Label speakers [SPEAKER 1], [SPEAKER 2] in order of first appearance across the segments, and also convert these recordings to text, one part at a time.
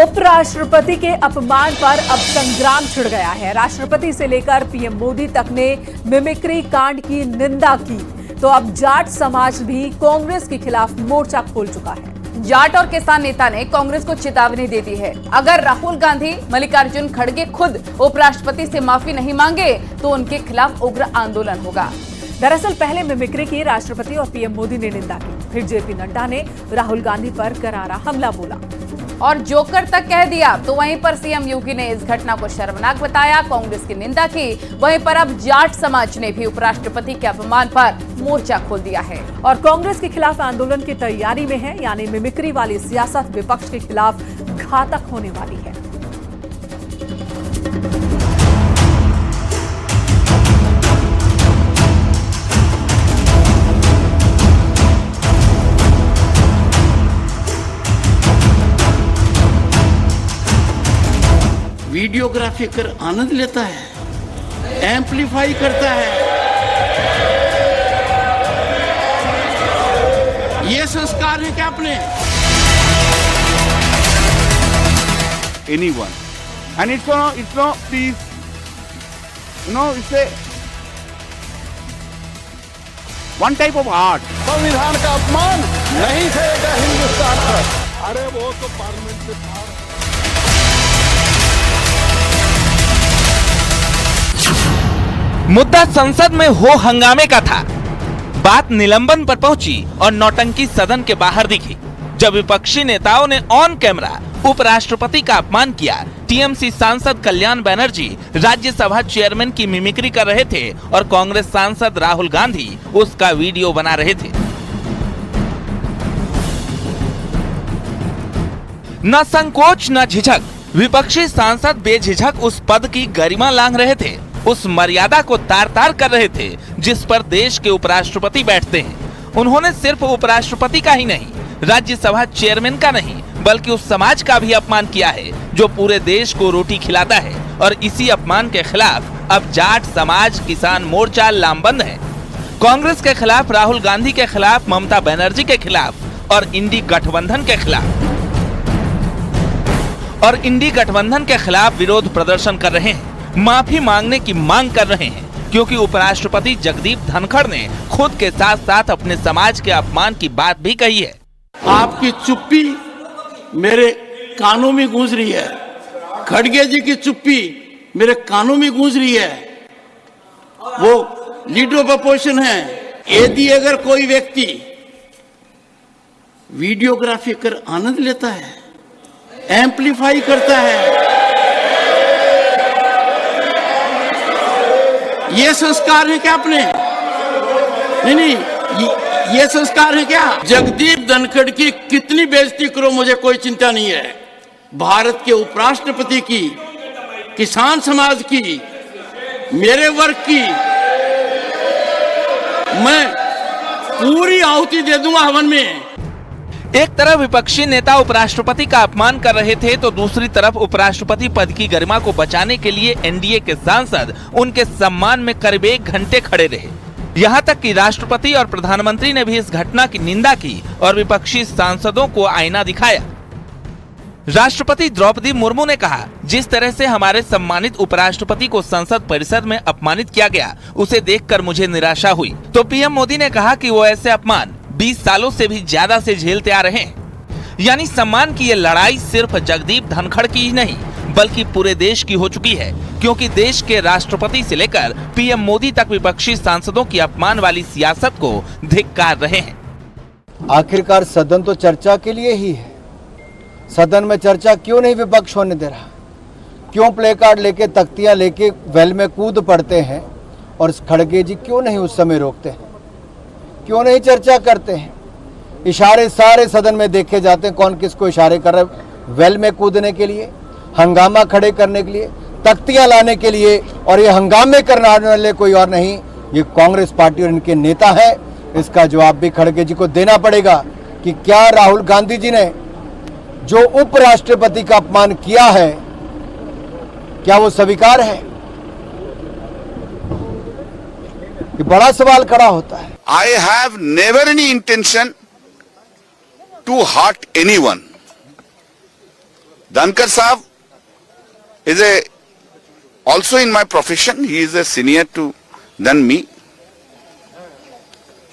[SPEAKER 1] उपराष्ट्रपति के अपमान पर अब संग्राम छिड़ गया है। राष्ट्रपति से लेकर पीएम मोदी तक ने मिमिक्री कांड की निंदा की, तो अब जाट समाज भी कांग्रेस के खिलाफ मोर्चा खोल चुका है।
[SPEAKER 2] जाट और किसान नेता ने कांग्रेस को चेतावनी दे दी है। अगर राहुल गांधी, मल्लिकार्जुन खड़गे खुद उपराष्ट्रपति से माफी नहीं मांगे तो उनके खिलाफ उग्र आंदोलन होगा।
[SPEAKER 1] दरअसल पहले मिमिक्री की राष्ट्रपति और पीएम मोदी ने निंदा की, फिर जेपी नड्डा ने राहुल गांधी पर करारा हमला बोला
[SPEAKER 2] और जोकर तक कह दिया। तो वहीं पर सीएम योगी ने इस घटना को शर्मनाक बताया, कांग्रेस की निंदा की। वहीं पर अब जाट समाज ने भी उपराष्ट्रपति के अपमान पर मोर्चा खोल दिया है
[SPEAKER 1] और कांग्रेस के खिलाफ आंदोलन की तैयारी में है। यानी मिमिक्री वाली सियासत विपक्ष के खिलाफ घातक होने वाली है।
[SPEAKER 3] वीडियोग्राफी कर आनंद लेता है, एम्पलीफाई करता है। ये संस्कार है क्या अपने?
[SPEAKER 4] Anyone, and it's no please, it's a one type of art.
[SPEAKER 5] संविधान का अपमान नहीं सहेगा हिंदुस्तान पर। अरे वो तो पार्लियामेंट में था।
[SPEAKER 6] मुद्दा संसद में हो हंगामे का था। बात निलंबन पर पहुंची और नौटंकी सदन के बाहर दिखी जब विपक्षी नेताओं ने ऑन कैमरा उपराष्ट्रपति का अपमान किया। टीएमसी सांसद कल्याण बनर्जी राज्यसभा चेयरमैन की मिमिक्री कर रहे थे और कांग्रेस सांसद राहुल गांधी उसका वीडियो बना रहे थे। न संकोच न झिझक, विपक्षी सांसद बेझिझक उस पद की गरिमा लांघ रहे थे, उस मर्यादा को तार तार कर रहे थे जिस पर देश के उपराष्ट्रपति बैठते हैं। उन्होंने सिर्फ उपराष्ट्रपति का ही नहीं, राज्यसभा चेयरमैन का नहीं, बल्कि उस समाज का भी अपमान किया है जो पूरे देश को रोटी खिलाता है। और इसी अपमान के खिलाफ अब जाट समाज, किसान मोर्चा लामबंद है। कांग्रेस के खिलाफ, राहुल गांधी के खिलाफ, ममता बनर्जी के खिलाफ और इंडी गठबंधन के खिलाफ विरोध प्रदर्शन कर रहे हैं, माफी मांगने की मांग कर रहे हैं, क्योंकि उपराष्ट्रपति जगदीप धनखड़ ने खुद के साथ साथ अपने समाज के अपमान की बात भी कही है।
[SPEAKER 3] आपकी चुप्पी मेरे कानों में गूंज रही है, खड़गे जी की चुप्पी मेरे कानों में गूंज रही है। वो लीडर ऑफ अपोजिशन है। यदि अगर कोई व्यक्ति वीडियोग्राफी कर आनंद लेता है, एम्पलीफाई करता है, ये संस्कार है क्या अपने? नहीं, ये संस्कार है क्या? जगदीप धनखड़ की कितनी बेइज्जती करो, मुझे कोई चिंता नहीं है। भारत के उपराष्ट्रपति की, किसान समाज की, मेरे वर्ग की मैं पूरी आहुति दे दूंगा हवन में।
[SPEAKER 6] एक तरफ विपक्षी नेता उपराष्ट्रपति का अपमान कर रहे थे तो दूसरी तरफ उपराष्ट्रपति पद की गरिमा को बचाने के लिए एनडीए के सांसद उनके सम्मान में करीब 1 घंटे खड़े रहे। यहाँ तक कि राष्ट्रपति और प्रधानमंत्री ने भी इस घटना की निंदा की और विपक्षी सांसदों को आईना दिखाया। राष्ट्रपति द्रौपदी मुर्मू ने कहा, जिस तरह से हमारे सम्मानित उपराष्ट्रपति को संसद परिसर में अपमानित किया गया, उसे देखकर मुझे निराशा हुई। तो पीएम मोदी ने कहा कि वो ऐसे अपमान 20 सालों से भी ज्यादा से झेलते आ रहे हैं। यानी सम्मान की ये लड़ाई सिर्फ जगदीप धनखड़ की ही नहीं, बल्कि पूरे देश की हो चुकी है, क्योंकि देश के राष्ट्रपति से लेकर पीएम मोदी तक विपक्षी सांसदों की अपमान वाली सियासत को धिक्कार रहे हैं।
[SPEAKER 7] आखिरकार सदन तो चर्चा के लिए ही है। सदन में चर्चा क्यों नहीं विपक्ष होने दे रहा? क्यों प्ले कार्ड लेके, तख्तियां लेके वेल में कूद पड़ते हैं और खड़गे जी क्यों नहीं उस समय रोकते हैं? क्यों नहीं चर्चा करते हैं? इशारे सारे सदन में देखे जाते हैं, कौन किसको इशारे कर रहा है? वेल में कूदने के लिए, हंगामा खड़े करने के लिए, तख्तियां लाने के लिए, और ये हंगामे करने वाले कोई और नहीं, ये कांग्रेस पार्टी और इनके नेता है। इसका जवाब भी खड़गे जी को देना पड़ेगा कि क्या राहुल गांधी जी ने जो उपराष्ट्रपति का अपमान किया है, क्या वो स्वीकार है? ये बड़ा सवाल खड़ा होता है।
[SPEAKER 4] I have never any intention to hurt anyone.
[SPEAKER 5] Dhankar Saab is also in my profession. He is a senior than me.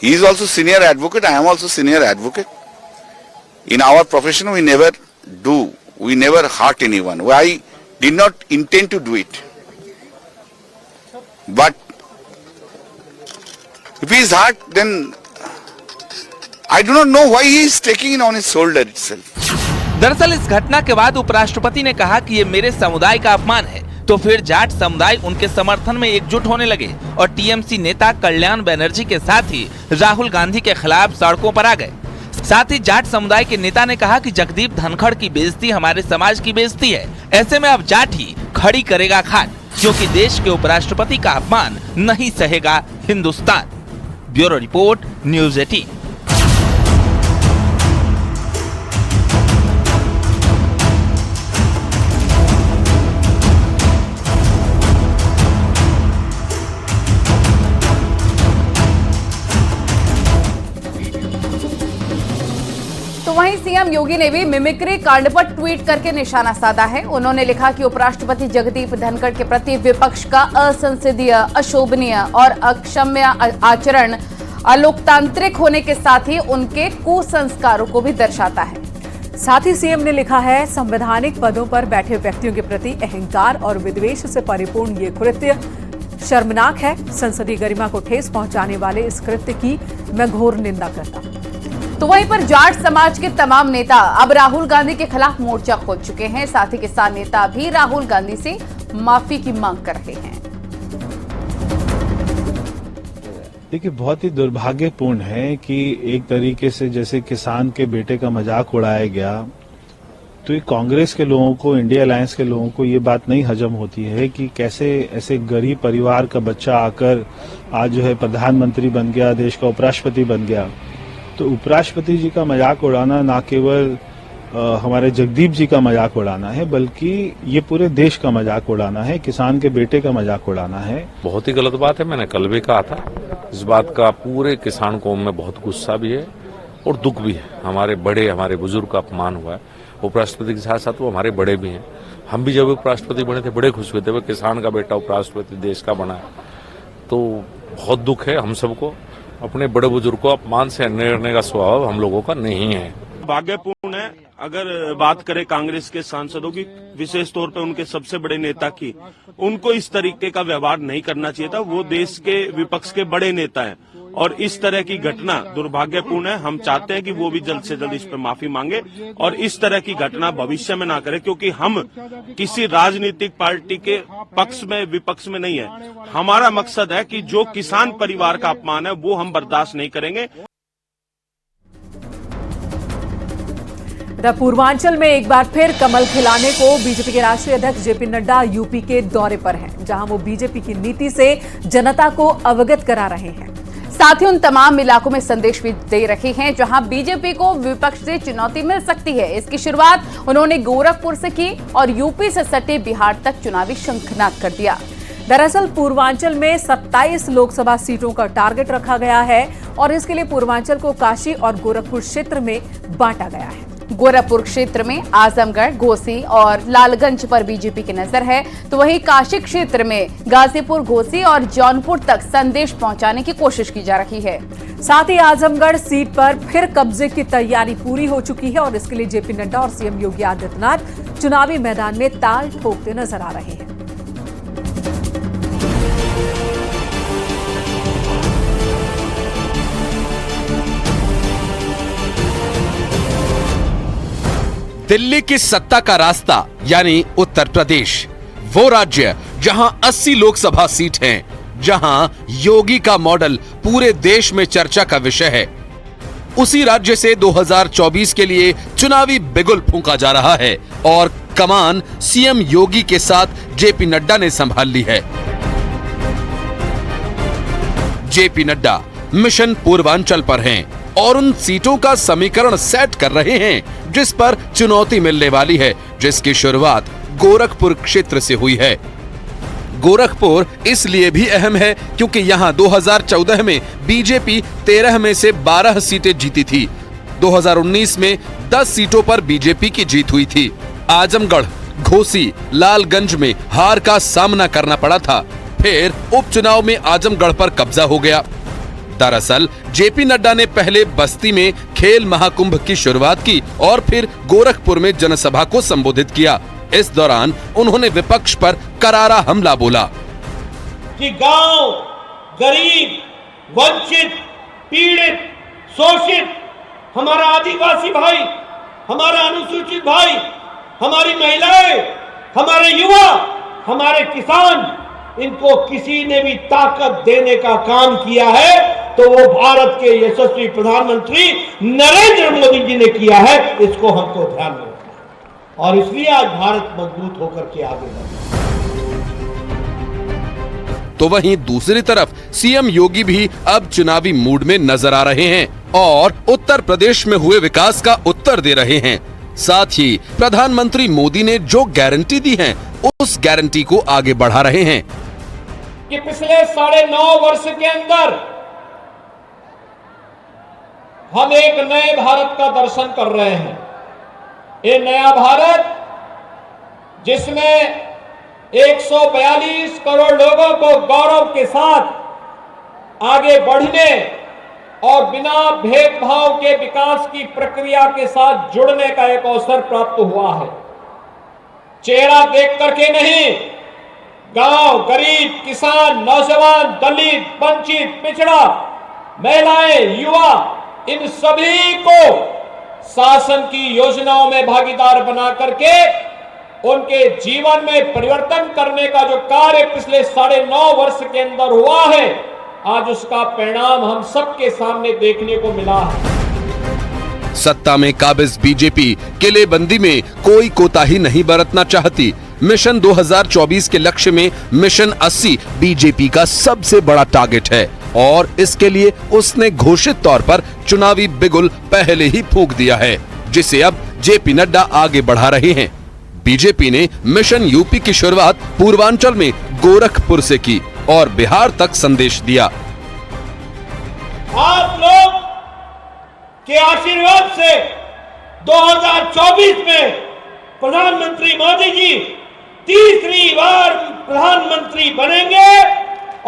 [SPEAKER 5] He is also senior advocate. I am also senior advocate. In our profession, we never hurt anyone. I did not intend to do it. But if he is hurt, then I do not know why he is taking it on his shoulder itself.
[SPEAKER 6] दरअसल इस घटना के बाद उपराष्ट्रपति ने कहा कि ये मेरे समुदाय का अपमान है, तो फिर जाट समुदाय उनके समर्थन में एकजुट होने लगे और टीएमसी नेता कल्याण बनर्जी के साथ ही राहुल गांधी के खिलाफ सड़कों पर आ गए। साथ ही जाट समुदाय के नेता ने कहा कि जगदीप धनखड़ की बेइज्जती हमारे समाज की बेइज्जती है। ऐसे में अब जाट ही खड़ी करेगा खाट, क्योंकि देश के उपराष्ट्रपति का अपमान नहीं सहेगा हिंदुस्तान। Bureau report, news 18।
[SPEAKER 2] तो वहीं सीएम योगी ने भी मिमिक्री कांड पर ट्वीट करके निशाना साधा है। उन्होंने लिखा कि उपराष्ट्रपति जगदीप धनखड़ के प्रति विपक्ष का असंसदीय, अशोभनीय और अक्षम्य आचरण अलोकतांत्रिक होने के साथ ही उनके कुसंस्कारों को भी दर्शाता है।
[SPEAKER 1] साथ ही सीएम ने लिखा है, संवैधानिक पदों पर बैठे व्यक्तियों के प्रति अहंकार और विद्वेष से परिपूर्ण ये कृत्य शर्मनाक है। संसदीय गरिमा को ठेस पहुंचाने वाले इस कृत्य की मैं घोर निंदा करता हूं।
[SPEAKER 2] तो वहीं पर जाट समाज के तमाम नेता अब राहुल गांधी के खिलाफ मोर्चा खोल चुके हैं। साथ ही किसान नेता भी राहुल गांधी से माफी की मांग कर रहे हैं।
[SPEAKER 8] देखिए, बहुत ही दुर्भाग्यपूर्ण है कि एक तरीके से जैसे किसान के बेटे का मजाक उड़ाया गया, तो ये कांग्रेस के लोगों को, इंडिया अलायंस के लोगों को ये बात नहीं हजम होती है कि कैसे ऐसे गरीब परिवार का बच्चा आकर आज जो है प्रधानमंत्री बन गया, देश का उपराष्ट्रपति बन गया। तो उपराष्ट्रपति जी का मजाक उड़ाना ना केवल हमारे जगदीप जी का मजाक उड़ाना है, बल्कि ये पूरे देश का मजाक उड़ाना है, किसान के बेटे का मजाक उड़ाना है।
[SPEAKER 9] बहुत ही गलत बात है। मैंने कल भी कहा था, इस बात का पूरे किसान कौम में बहुत गुस्सा भी है और दुख भी है। हमारे बुजुर्ग का अपमान हुआ है। उपराष्ट्रपति के साथ साथ वो हमारे बड़े भी हैं। हम भी जब उपराष्ट्रपति बने थे बड़े खुश हुए थे, वो किसान का बेटा उपराष्ट्रपति देश का बना है। तो बहुत दुख है हम सबको। अपने बड़े बुजुर्ग को अपमान से अन्याय करने का स्वभाव हम लोगों का नहीं है।
[SPEAKER 10] भाग्यपूर्ण है। अगर बात करें कांग्रेस के सांसदों की, विशेष तौर पर उनके सबसे बड़े नेता की, उनको इस तरीके का व्यवहार नहीं करना चाहिए था। वो देश के विपक्ष के बड़े नेता हैं और इस तरह की घटना दुर्भाग्यपूर्ण है। हम चाहते हैं कि वो भी जल्द से जल्द इस पर माफी मांगे और इस तरह की घटना भविष्य में ना करे, क्योंकि हम किसी राजनीतिक पार्टी के पक्ष में विपक्ष में नहीं है। हमारा मकसद है कि जो किसान परिवार का अपमान है वो हम बर्दाश्त नहीं करेंगे।
[SPEAKER 1] पूर्वांचल में एक बार फिर कमल खिलाने को बीजेपी के राष्ट्रीय अध्यक्ष जेपी नड्डा यूपी के दौरे पर हैं, जहां वो बीजेपी की नीति से जनता को अवगत करा रहे हैं।
[SPEAKER 2] साथ ही उन तमाम इलाकों में संदेश भी दे रहे हैं जहां बीजेपी को विपक्ष से चुनौती मिल सकती है। इसकी शुरुआत उन्होंने गोरखपुर से की और यूपी से सटे बिहार तक चुनावी शंखनाद कर दिया।
[SPEAKER 1] दरअसल पूर्वांचल में 27 लोकसभा सीटों का टारगेट रखा गया है और इसके लिए पूर्वांचल को काशी और गोरखपुर क्षेत्र में बांटा गया है।
[SPEAKER 2] गोरखपुर क्षेत्र में आजमगढ़, घोसी और लालगंज पर बीजेपी की नजर है, तो वहीं काशी क्षेत्र में गाजीपुर, घोसी और जौनपुर तक संदेश पहुंचाने की कोशिश की जा रही है।
[SPEAKER 1] साथ ही आजमगढ़ सीट पर फिर कब्जे की तैयारी पूरी हो चुकी है और इसके लिए जेपी नड्डा और सीएम योगी आदित्यनाथ चुनावी मैदान में ताल ठोकते नजर आ रहे हैं।
[SPEAKER 11] दिल्ली की सत्ता का रास्ता यानी उत्तर प्रदेश, वो राज्य जहां 80 लोकसभा सीट हैं, जहां योगी का मॉडल पूरे देश में चर्चा का विषय है। उसी राज्य से 2024 के लिए चुनावी बिगुल फूंका जा रहा है और कमान सीएम योगी के साथ जेपी नड्डा ने संभाल ली है। जेपी नड्डा मिशन पूर्वांचल पर हैं और उन सीटों का समीकरण सेट कर रहे हैं जिस पर चुनौती मिलने वाली है, जिसकी शुरुआत गोरखपुर क्षेत्र से हुई है। गोरखपुर इसलिए भी अहम है क्योंकि यहां 2014 में बीजेपी 13 में से 12 सीटें जीती थी। 2019 में 10 सीटों पर बीजेपी की जीत हुई थी। आजमगढ़, घोसी, लालगंज में हार का सामना करना पड़ा था। फिर उपचुनाव में आजमगढ़ पर कब्जा हो गया। दरअसल जेपी नड्डा ने पहले बस्ती में खेल महाकुंभ की शुरुआत की और फिर गोरखपुर में जनसभा को संबोधित किया। इस दौरान उन्होंने विपक्ष पर करारा हमला बोला
[SPEAKER 12] कि गांव, गरीब, वंचित, पीड़ित, शोषित, हमारा आदिवासी भाई, हमारा अनुसूचित भाई, हमारी महिलाएं, हमारे युवा, हमारे किसान, इनको किसी ने भी ताकत देने का काम किया है तो वो भारत के यशस्वी प्रधानमंत्री नरेंद्र मोदी जी ने किया है। इसको हमको ध्यान में रखना है और इसलिए आज भारत मजबूत होकर के आगे बढ़ रहा है।
[SPEAKER 11] तो वहीं दूसरी तरफ सीएम योगी भी अब चुनावी मूड में नजर आ रहे हैं और उत्तर प्रदेश में हुए विकास का उत्तर दे रहे हैं। साथ ही प्रधानमंत्री मोदी ने जो गारंटी दी है उस गारंटी को आगे बढ़ा रहे हैं
[SPEAKER 12] कि पिछले 9.5 वर्ष के अंदर हम एक नए भारत का दर्शन कर रहे हैं। ये नया भारत जिसमें 142 करोड़ लोगों को गौरव के साथ आगे बढ़ने और बिना भेदभाव के विकास की प्रक्रिया के साथ जुड़ने का एक अवसर प्राप्त हुआ है। चेहरा देख करके नहीं, गांव, गरीब, किसान, नौजवान, दलित, वंचित, पिछड़ा, महिलाएं, युवा, इन सभी को शासन की योजनाओं में भागीदार बना करके उनके जीवन में परिवर्तन करने का जो कार्य पिछले 9.5 वर्ष के अंदर हुआ है, आज उसका परिणाम हम सबके सामने देखने को मिला है।
[SPEAKER 11] सत्ता में काबिज बीजेपी किलेबंदी में कोई कोताही नहीं बरतना चाहती। मिशन 2024 के लक्ष्य में मिशन 80 बीजेपी का सबसे बड़ा टारगेट है और इसके लिए उसने घोषित तौर पर चुनावी बिगुल पहले ही फूंक दिया है, जिसे अब जेपी नड्डा आगे बढ़ा रहे हैं। बीजेपी ने मिशन यूपी की शुरुआत पूर्वांचल में गोरखपुर से की और बिहार तक संदेश दिया।
[SPEAKER 12] आप लोग के आशीर्वाद से 2024 में प्रधानमंत्री मोदी जी तीसरी बार प्रधानमंत्री बनेंगे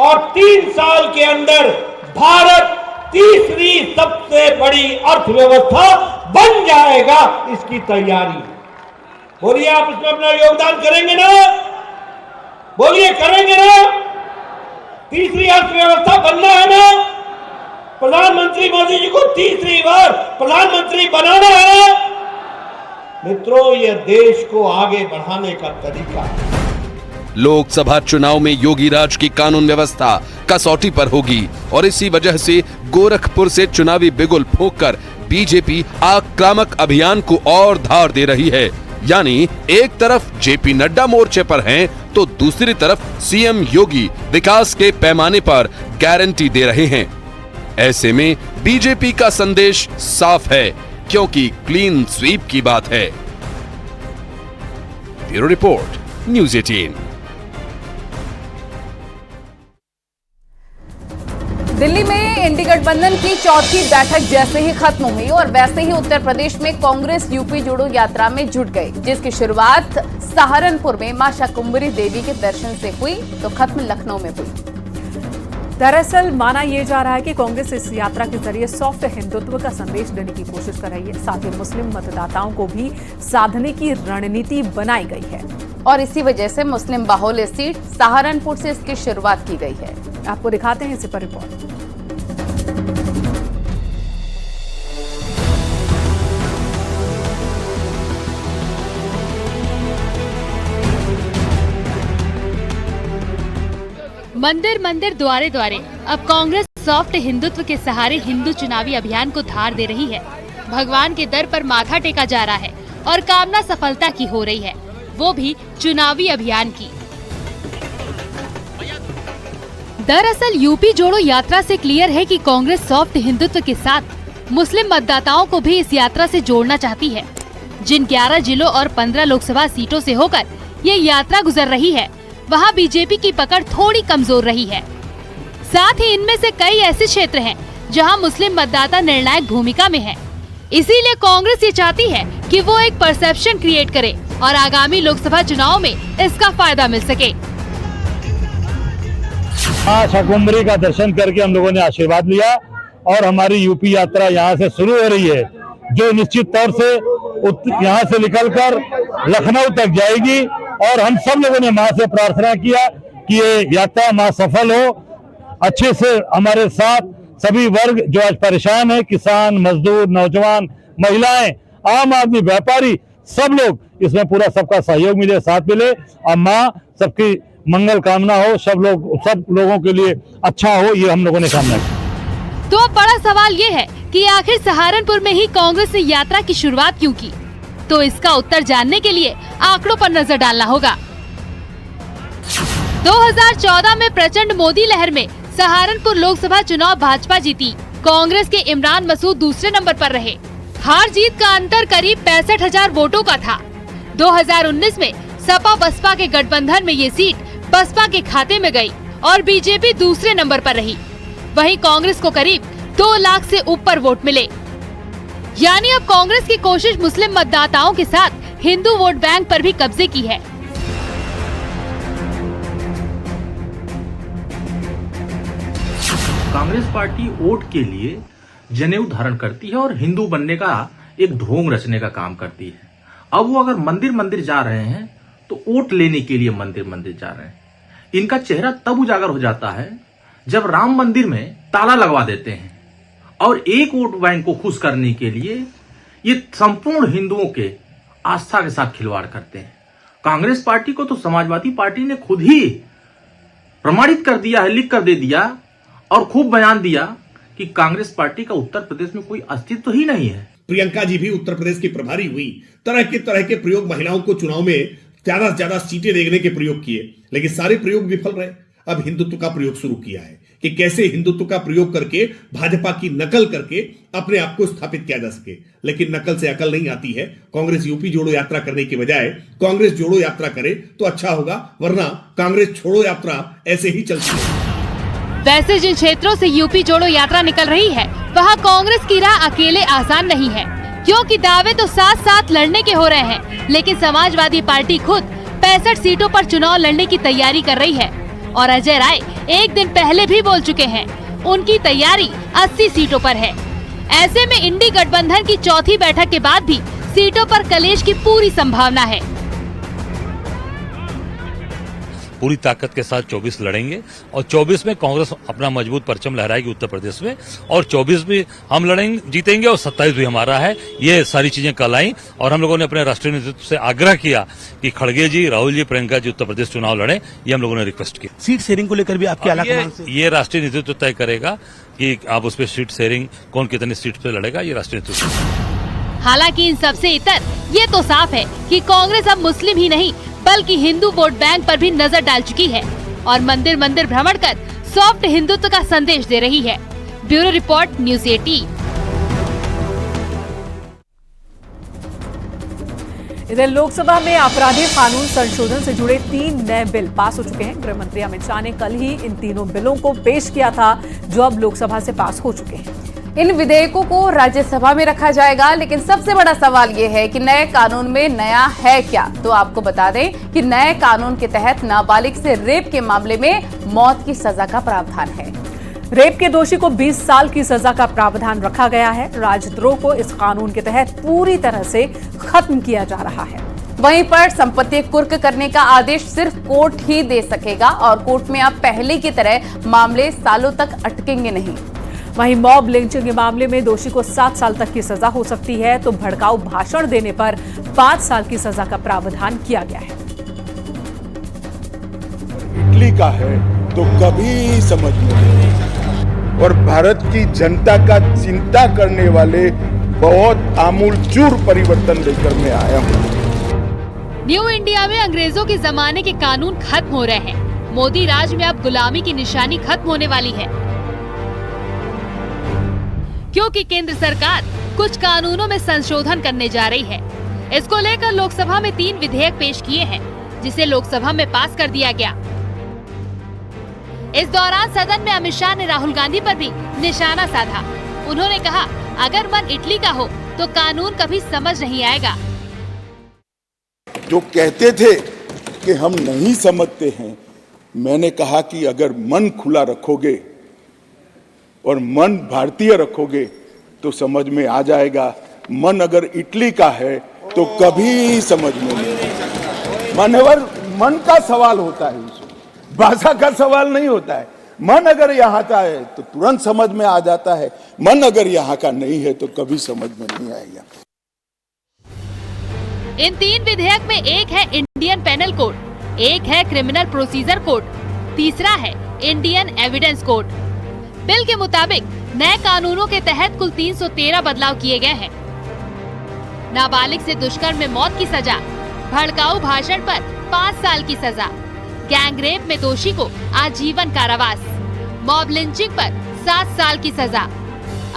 [SPEAKER 12] और 3 साल के अंदर भारत तीसरी सबसे बड़ी अर्थव्यवस्था बन जाएगा। इसकी तैयारी, बोलिए आप इसमें अपना योगदान करेंगे ना? बोलिए करेंगे ना? तीसरी अर्थव्यवस्था बनना है ना? प्रधानमंत्री मोदी जी को तीसरी बार प्रधानमंत्री बनाना है। मित्रों, यह देश को आगे बढ़ाने का तरीका है।
[SPEAKER 11] लोकसभा चुनाव में योगी राज की कानून व्यवस्था कसौटी पर होगी और इसी वजह से गोरखपुर से चुनावी बिगुल फूंककर बीजेपी आक्रामक अभियान को और धार दे रही है। यानी एक तरफ जेपी नड्डा मोर्चे पर हैं तो दूसरी तरफ सीएम योगी विकास के पैमाने पर गारंटी दे रहे हैं। ऐसे में बीजेपी का संदेश साफ है क्योंकि क्लीन स्वीप की बात है। Bureau report, news 18।
[SPEAKER 2] दिल्ली में इंडी गठबंधन की चौथी बैठक जैसे ही खत्म हुई और वैसे ही उत्तर प्रदेश में कांग्रेस यूपी जोड़ो यात्रा में जुट गई, जिसकी शुरुआत सहारनपुर में मां शाकुंभरी देवी के दर्शन से हुई तो खत्म लखनऊ में हुई।
[SPEAKER 1] दरअसल माना यह जा रहा है कि कांग्रेस इस यात्रा के जरिए सॉफ्ट हिंदुत्व का संदेश देने की कोशिश कर रही है। साथ ही मुस्लिम मतदाताओं को भी साधने की रणनीति बनाई गई है
[SPEAKER 2] और इसी वजह से मुस्लिम बाहुल्य सीट सहारनपुर से इसकी शुरुआत की गई है।
[SPEAKER 1] आपको दिखाते हैं इसी पर रिपोर्ट।
[SPEAKER 13] मंदिर मंदिर द्वारे द्वारे अब कांग्रेस सॉफ्ट हिंदुत्व के सहारे हिंदू चुनावी अभियान को धार दे रही है। भगवान के दर पर माथा टेका जा रहा है और कामना सफलता की हो रही है, वो भी चुनावी अभियान की। दरअसल यूपी जोड़ो यात्रा से क्लियर है कि कांग्रेस सॉफ्ट हिंदुत्व के साथ मुस्लिम मतदाताओं को भी इस यात्रा से जोड़ना चाहती है। जिन 11 जिलों और 15 लोकसभा सीटों से होकर ये यात्रा गुजर रही है, वहाँ बीजेपी की पकड़ थोड़ी कमजोर रही है। साथ ही इनमें से कई ऐसे क्षेत्र हैं जहां मुस्लिम मतदाता निर्णायक भूमिका में है। इसीलिए कांग्रेस ये चाहती है कि वो एक परसेप्शन क्रिएट करे और आगामी लोकसभा चुनाव में इसका फायदा मिल सके।
[SPEAKER 8] मां शाकंभरी का दर्शन करके हम लोगों ने आशीर्वाद लिया और हमारी यूपी यात्रा यहाँ से शुरू हो रही है, जो निश्चित तौर से यहाँ से निकलकर लखनऊ तक जाएगी। और हम सब लोगों ने मां से प्रार्थना किया कि ये यात्रा मां सफल हो, अच्छे से हमारे साथ सभी वर्ग जो आज परेशान है, किसान, मजदूर, नौजवान, महिलाएं, आम आदमी, व्यापारी, सब लोग इसमें पूरा सबका सहयोग मिले, साथ मिले और मां सबकी मंगल कामना हो, सब लोगों के लिए अच्छा हो, ये हम लोगों ने कामना की।
[SPEAKER 13] तो अब बड़ा सवाल ये है कि आखिर सहारनपुर में ही कांग्रेस ने यात्रा की शुरुआत क्यों की? तो इसका उत्तर जानने के लिए आंकड़ों पर नजर डालना होगा। 2014 में प्रचंड मोदी लहर में सहारनपुर लोकसभा चुनाव भाजपा जीती। कांग्रेस के इमरान मसूद दूसरे नंबर पर रहे। हार जीत का अंतर करीब 65,000 वोटों का था। 2019 में सपा बसपा के गठबंधन में ये सीट बसपा के खाते में गई और बीजेपी दूसरे नंबर पर रही। वहीं कांग्रेस को करीब 2 लाख से ऊपर वोट मिले। यानी अब कांग्रेस की कोशिश मुस्लिम मतदाताओं के साथ हिंदू वोट बैंक पर भी कब्जे की है।
[SPEAKER 14] कांग्रेस पार्टी वोट के लिए जनेऊ धारण करती है और हिंदू बनने का एक ढोंग रचने का काम करती है। अब वो अगर मंदिर मंदिर जा रहे हैं तो वोट लेने के लिए मंदिर मंदिर जा रहे हैं। इनका चेहरा तब उजागर हो जाता है जब राम मंदिर में ताला लगवा देते हैं और एक वोट बैंक को खुश करने के लिए ये संपूर्ण हिंदुओं के आस्था के साथ खिलवाड़ करते हैं। कांग्रेस पार्टी को तो समाजवादी पार्टी ने खुद ही प्रमाणित कर दिया है, लिख कर दे दिया और खूब बयान दिया कि कांग्रेस पार्टी का उत्तर प्रदेश में कोई अस्तित्व ही नहीं है।
[SPEAKER 15] प्रियंका जी भी उत्तर प्रदेश की प्रभारी हुई, तरह के प्रयोग महिलाओं को चुनाव में ज्यादा से ज्यादा सीटें देने के प्रयोग किए, लेकिन सारे प्रयोग विफल रहे। अब हिंदुत्व का प्रयोग शुरू किया है कि कैसे हिंदुत्व का प्रयोग करके भाजपा की नकल करके अपने आप को स्थापित किया जा सके। लेकिन नकल से अकल नहीं आती है। कांग्रेस यूपी जोड़ो यात्रा करने के बजाय कांग्रेस जोड़ो यात्रा करे तो अच्छा होगा, वरना कांग्रेस छोड़ो यात्रा ऐसे ही चलती है।
[SPEAKER 13] वैसे जिन क्षेत्रों से यूपी जोड़ो यात्रा निकल रही है, वहाँ कांग्रेस की राह अकेले आसान नहीं है, क्योंकि दावे तो साथ साथ लड़ने के हो रहे हैं, लेकिन समाजवादी पार्टी खुद 65 सीटों पर चुनाव लड़ने की तैयारी कर रही है। और अजय राय एक दिन पहले भी बोल चुके हैं, उनकी तैयारी 80 सीटों पर है। ऐसे में इंडी गठबंधन की चौथी बैठक के बाद भी सीटों पर कलेश की पूरी संभावना है।
[SPEAKER 16] पूरी ताकत के साथ 24 लड़ेंगे और 24 में कांग्रेस अपना मजबूत परचम लहराएगी उत्तर प्रदेश में, और 24 भी हम लड़ेंगे, जीतेंगे और 27 भी हमारा है। ये सारी चीजें कल आई और हम लोगों ने अपने राष्ट्रीय नेतृत्व से आग्रह किया कि खड़गे जी, राहुल जी, प्रियंका जी उत्तर प्रदेश चुनाव लड़े। ये हम लोगों ने रिक्वेस्ट किया।
[SPEAKER 4] सीट शेयरिंग को लेकर भी आपके आलाकमान से
[SPEAKER 16] ये राष्ट्रीय नेतृत्व तय करेगा कि आप उस पर सीट शेयरिंग कौन कितनी सीट पे लड़ेगा, ये राष्ट्रीय नेतृत्व।
[SPEAKER 13] हालांकि इन सबसे इतर ये तो साफ है कि कांग्रेस अब मुस्लिम ही नहीं बल्कि हिंदू वोट बैंक पर भी नजर डाल चुकी है और मंदिर मंदिर भ्रमण कर सॉफ्ट हिंदुत्व का संदेश दे रही है। Bureau report, news 18।
[SPEAKER 1] इधर लोकसभा में आपराधिक कानून संशोधन से जुड़े 3 नए बिल पास हो चुके हैं। गृह मंत्री अमित शाह ने कल ही इन तीनों बिलों को पेश किया था, जो अब लोकसभा से पास हो चुके हैं।
[SPEAKER 2] इन विधेयकों को राज्यसभा में रखा जाएगा, लेकिन सबसे बड़ा सवाल ये है कि नए कानून में नया है क्या। तो आपको बता दें कि नए कानून के तहत नाबालिग से रेप के मामले में मौत की सजा का प्रावधान है।
[SPEAKER 1] रेप के दोषी को 20 साल की सजा का प्रावधान रखा गया है। राजद्रोह को इस कानून के तहत पूरी तरह से खत्म किया जा रहा है।
[SPEAKER 2] वहीं पर संपत्ति कुर्क करने का आदेश सिर्फ कोर्ट ही दे सकेगा और कोर्ट में अब पहले की तरह मामले सालों तक अटकेंगे नहीं।
[SPEAKER 1] वहीं मॉब लिंचिंग के मामले में दोषी को 7 साल तक की सजा हो सकती है, तो भड़काऊ भाषण देने पर 5 साल की सजा का प्रावधान किया गया है।
[SPEAKER 4] इटली का है तो कभी समझ नहीं, और भारत की जनता का चिंता करने वाले बहुत आमूलचूर परिवर्तन लेकर मैं आया हूँ।
[SPEAKER 13] न्यू इंडिया में अंग्रेजों के जमाने के कानून खत्म हो रहे हैं। मोदी राज में अब गुलामी की निशानी खत्म होने वाली है, क्योंकि केंद्र सरकार कुछ कानूनों में संशोधन करने जा रही है। इसको लेकर लोकसभा में 3 विधेयक पेश किए हैं, जिसे लोकसभा में पास कर दिया गया। इस दौरान सदन में अमित शाह ने राहुल गांधी पर भी निशाना साधा। उन्होंने कहा, अगर मन इटली का हो तो कानून कभी समझ नहीं आएगा।
[SPEAKER 4] जो कहते थे कि हम नहीं समझते हैं, मैंने कहा कि अगर मन खुला रखोगे और मन भारतीय रखोगे तो समझ में आ जाएगा। मन अगर इटली का है तो कभी समझ में नहीं आएगा। मान्यवर, मन का सवाल होता है, भाषा का सवाल नहीं होता है। मन अगर यहाँ का है तो तुरंत समझ में आ जाता है, मन अगर यहाँ का नहीं है तो कभी समझ में नहीं आएगा।
[SPEAKER 13] इन 3 विधेयक में एक है इंडियन पेनल कोड, एक है क्रिमिनल प्रोसीजर कोड, तीसरा है इंडियन एविडेंस कोड। बिल के मुताबिक नए कानूनों के तहत कुल 313 बदलाव किए गए हैं। नाबालिग से दुष्कर्म में मौत की सजा, भड़काऊ भाषण पर 5 साल की सजा, गैंग रेप में दोषी को आजीवन कारावास, मॉब लिंचिंग पर 7 साल की सजा।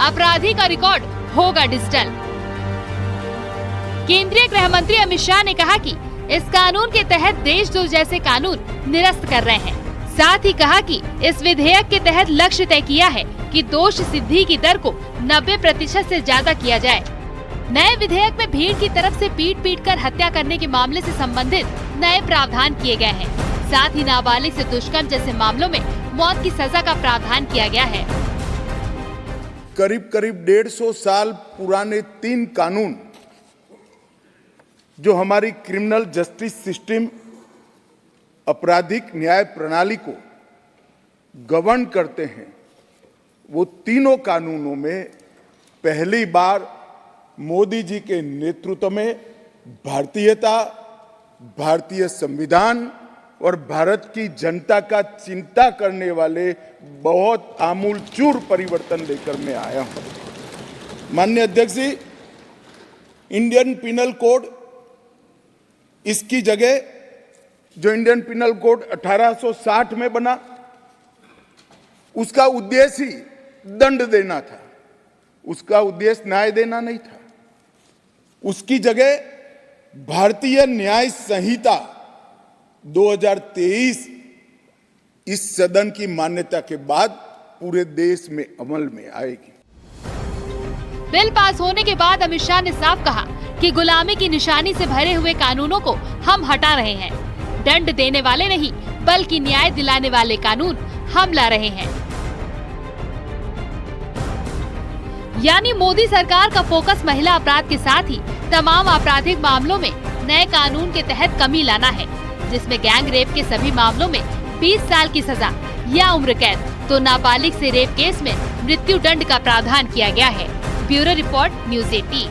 [SPEAKER 13] अपराधी का रिकॉर्ड होगा डिजिटल। केंद्रीय गृह मंत्री अमित शाह ने कहा कि इस कानून के तहत देशद्रोह जैसे कानून निरस्त कर रहे हैं। साथ ही कहा कि इस विधेयक के तहत लक्ष्य तय किया है कि दोष सिद्धि की दर को 90% से ज्यादा किया जाए। नए विधेयक में भीड़ की तरफ से पीट कर हत्या करने के मामले से संबंधित नए प्रावधान किए गए हैं। साथ ही नाबालिग से दुष्कर्म जैसे मामलों में मौत की सजा का प्रावधान किया गया है।
[SPEAKER 4] करीब 150 साल पुराने 3 कानून जो हमारी क्रिमिनल जस्टिस सिस्टम, आपराधिक न्याय प्रणाली को गवर्न करते हैं, वो तीनों कानूनों में पहली बार मोदी जी के नेतृत्व में भारतीयता, भारतीय संविधान और भारत की जनता का चिंता करने वाले बहुत आमूलचूल परिवर्तन लेकर मैं आया हूं। माननीय अध्यक्ष जी, इंडियन पिनल कोड, इसकी जगह जो इंडियन पिनल कोड 1860 में बना, उसका उद्देश्य ही दंड देना था, उसका उद्देश्य न्याय देना नहीं था। उसकी जगह भारतीय न्याय संहिता 2023 इस सदन की मान्यता के बाद पूरे देश में अमल में आएगी।
[SPEAKER 13] बिल पास होने के बाद अमित शाह ने साफ कहा कि गुलामी की निशानी से भरे हुए कानूनों को हम हटा रहे हैं। दंड देने वाले नहीं बल्कि न्याय दिलाने वाले कानून हम ला रहे हैं। यानी मोदी सरकार का फोकस महिला अपराध के साथ ही तमाम आपराधिक मामलों में नए कानून के तहत कमी लाना है, जिसमें गैंग रेप के सभी मामलों में 20 साल की सजा या उम्र कैद, तो नाबालिग से रेप केस में मृत्यु दंड का प्रावधान किया गया है। Bureau report, news 18।